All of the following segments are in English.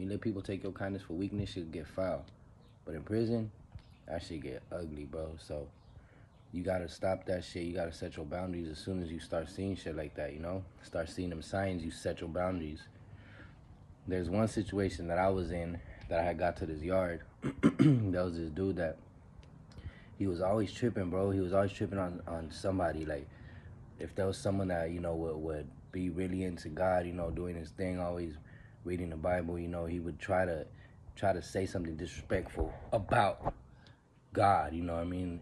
let people take your kindness for weakness, shit get foul. But in prison, that shit get ugly, bro. So you gotta stop that shit. You gotta set your boundaries as soon as you start seeing shit like that, you know? Start seeing them signs, you set your boundaries. There's one situation that I was in that I had got to this yard. There was this dude that he was always tripping, bro. He was always tripping on somebody. Like, if there was someone that, you know, would be really into God, you know, doing his thing, always reading the Bible, you know, he would try to say something disrespectful about God, you know what I mean?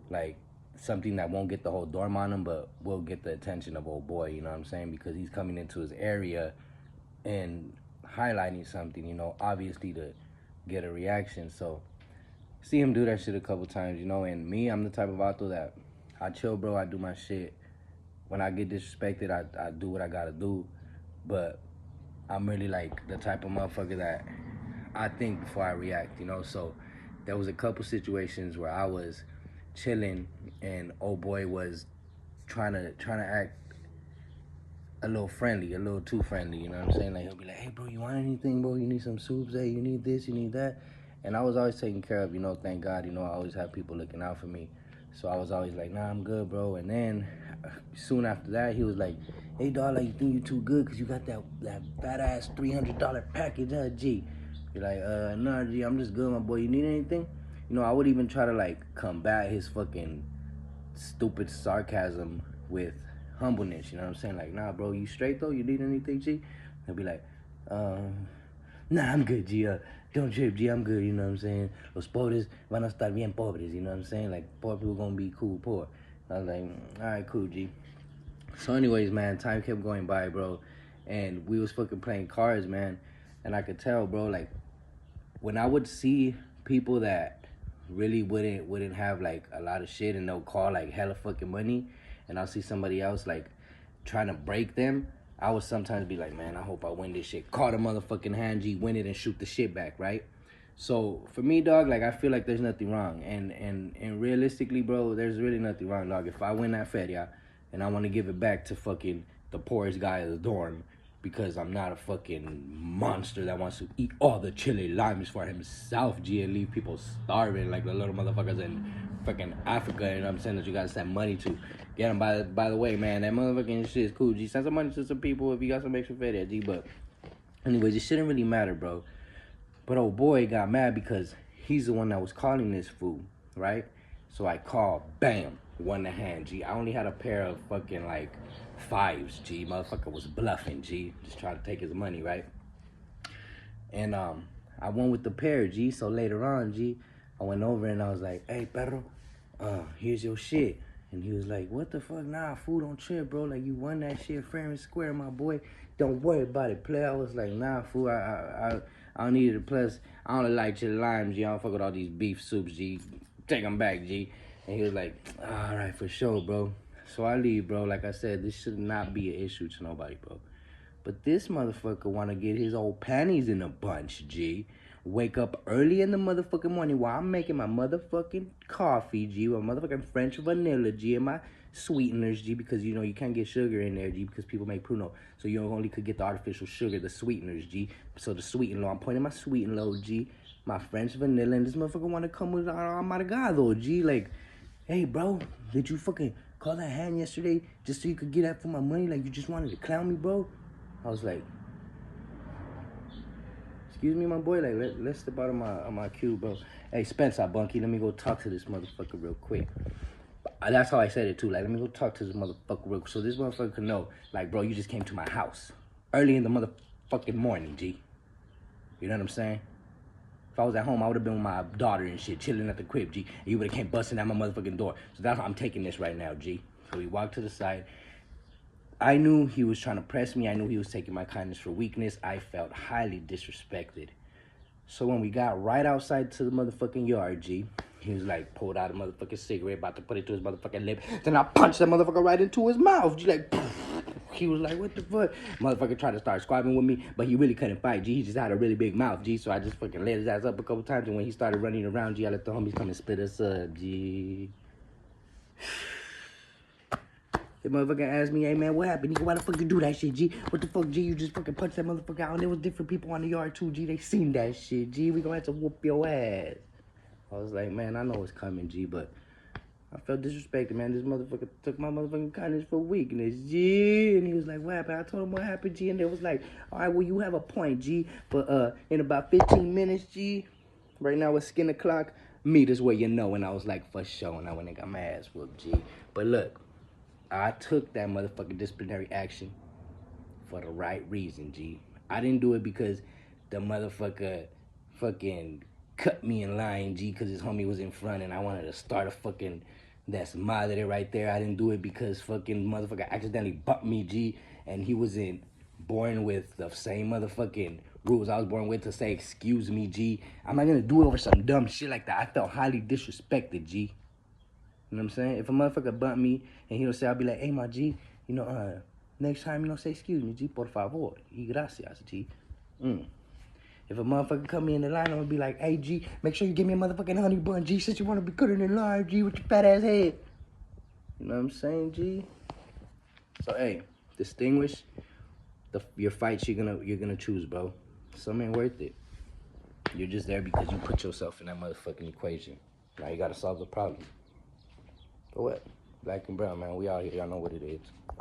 Like, something that won't get the whole dorm on him, but will get the attention of old boy, you know what I'm saying? Because he's coming into his area and highlighting something, you know, obviously to get a reaction. So see him do that shit a couple times, you know. And me, I'm the type of auto that I chill, bro. I do my shit. When I get disrespected, I do what I gotta do. But I'm really like the type of motherfucker that I think before I react, you know. So there was a couple situations where I was chilling and old boy was trying to act a little friendly, a little too friendly, you know what I'm saying? Like, he'll be like, hey, bro, you want anything, bro? You need some soups? Hey, you need this, you need that? And I was always taken care of, you know, thank God, you know, I always have people looking out for me. So I was always like, nah, I'm good, bro. And then soon after that, he was like, hey, dog, like, you think you too good because you got that fat-ass $300 package, huh, G? You're like, nah, G, I'm just good, my boy. You need anything? You know, I would even try to, like, combat his fucking stupid sarcasm with humbleness, you know what I'm saying? Like, nah, bro, you straight though? You need anything, G? He'll be like, nah, I'm good, G. Don't trip, G. I'm good, you know what I'm saying? Los pobres van a estar bien pobres, you know what I'm saying? Like, poor people gonna be cool poor. I was like, all right, cool, G. So anyways, man, time kept going by, bro. And we was fucking playing cards, man. And I could tell, bro, like, when I would see people that really wouldn't have like a lot of shit and they'll call like hella fucking money, and I'll see somebody else like trying to break them, I would sometimes be like, man, I hope I win this shit. Call the motherfucking hand, G, win it and shoot the shit back, right? So for me, dog, like I feel like there's nothing wrong, and realistically, bro, there's really nothing wrong, dog. If I win that feria and I want to give it back to fucking the poorest guy of the dorm, because I'm not a fucking monster that wants to eat all the chili limes for himself, G, and leave people starving like the little motherfuckers in fucking Africa, you know what I'm saying, that you gotta send money to. Get them, by the way, man, that motherfucking shit is cool, G. Send some money to some people if you got some extra fed there, G. But anyways, it shouldn't really matter, bro. But old boy got mad because he's the one that was calling this fool, right? So I called, bam, won the hand, G. I only had a pair of fucking like fives, G. Motherfucker was bluffing, G. Just trying to take his money, right? And I won with the pair, G. So later on, G, I went over and I was like, hey, perro, here's your shit. And he was like, what the fuck? Nah, fool, don't trip, bro. Like, you won that shit fair and square, my boy. Don't worry about it, play. I was like, nah, fool, I don't need it. Plus, I only like chili limes, G. I don't fuck with all these beef soups, G. Take them back, G. And he was like, all right, for sure, bro. So I leave, bro. Like I said, this should not be an issue to nobody, bro. But this motherfucker want to get his old panties in a bunch, G. Wake up early in the motherfucking morning while I'm making my motherfucking coffee, G, with motherfucking French vanilla, G, and my sweeteners, G, because, you know, you can't get sugar in there, G, because people make Pruno. So you only could get the artificial sugar, the sweeteners, G. So the sweeten low, I'm putting my sweeten low, G, my French vanilla, and this motherfucker want to come with amargado, G. Like, hey, bro, did you fucking call that hand yesterday just so you could get that for my money? Like, you just wanted to clown me, bro? I was like, excuse me, my boy, like, let's step out of my queue, bro. Hey, Spencer, Bunky, let me go talk to this motherfucker real quick. That's how I said it, too. Like, let me go talk to this motherfucker real quick so this motherfucker can know, like, bro, you just came to my house early in the motherfucking morning, G. You know what I'm saying? If I was at home, I would have been with my daughter and shit, chilling at the crib, G. And you would have came busting at my motherfucking door. So that's how I'm taking this right now, G. So we walked to the side. I knew he was trying to press me. I knew he was taking my kindness for weakness. I felt highly disrespected. So when we got right outside to the motherfucking yard, G, he was like, pulled out a motherfucking cigarette, about to put it to his motherfucking lip. Then I punched that motherfucker right into his mouth, G, like, he was like, what the fuck? Motherfucker tried to start squabbling with me, but he really couldn't fight, G. He just had a really big mouth, G, so I just fucking lit his ass up a couple times, and when he started running around, G, I let the homies come and split us up, G. The motherfucker asked me, hey man, what happened? Nigga, why the fuck you do that shit, G? What the fuck, G? You just fucking punched that motherfucker out, and there was different people on the yard too, G. They seen that shit, G. We gonna have to whoop your ass. I was like, man, I know it's coming, G, but I felt disrespected, man. This motherfucker took my motherfucking kindness for weakness, G. And he was like, what happened? I told him what happened, G. And they was like, all right, well, you have a point, G. But in about 15 minutes, G, right now it's skin o'clock, meet us where you know. And I was like, for sure. And I went and got my ass whooped, G. But look, I took that motherfucking disciplinary action for the right reason, G. I didn't do it because the motherfucker fucking cut me in line, G, because his homie was in front and I wanted to start a fucking that's madre right there. I didn't do it because fucking motherfucker accidentally bumped me, G, and he wasn't born with the same motherfucking rules I was born with to say excuse me, G. I'm not gonna do it over some dumb shit like that. I felt highly disrespected, G. You know what I'm saying? If a motherfucker bump me and he'll say, I'll be like, hey, my G, you know, next time, you know, say, excuse me, G, por favor, y gracias, G. If a motherfucker come me in the line, I'm gonna be like, hey, G, make sure you give me a motherfucking honey bun, G, since you wanna be cutting in line, G, with your fat ass head. You know what I'm saying, G? So, hey, distinguish your fights you're gonna choose, bro. Some ain't worth it. You're just there because you put yourself in that motherfucking equation. Now you gotta solve the problem. But what? Black and brown, man, we out here. Y'all know what it is.